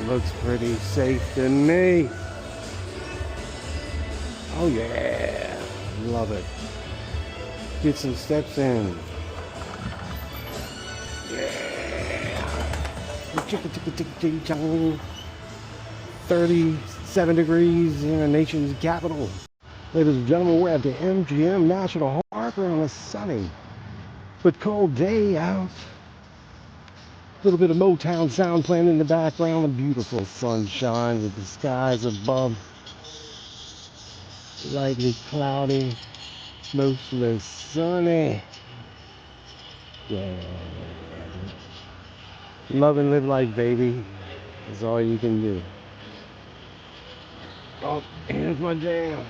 Looks pretty safe to me. Oh yeah, love it. Get some steps in. Yeah. 37 degrees in the nation's capital. Ladies and gentlemen, we're at the MGM National Harbor on a sunny but cold day out. A little bit of Motown sound playing in the background, the beautiful sunshine with the skies above. Lightly cloudy, mostly sunny. Yeah. Love and live life, baby. That's all you can do. Oh, here's my jam.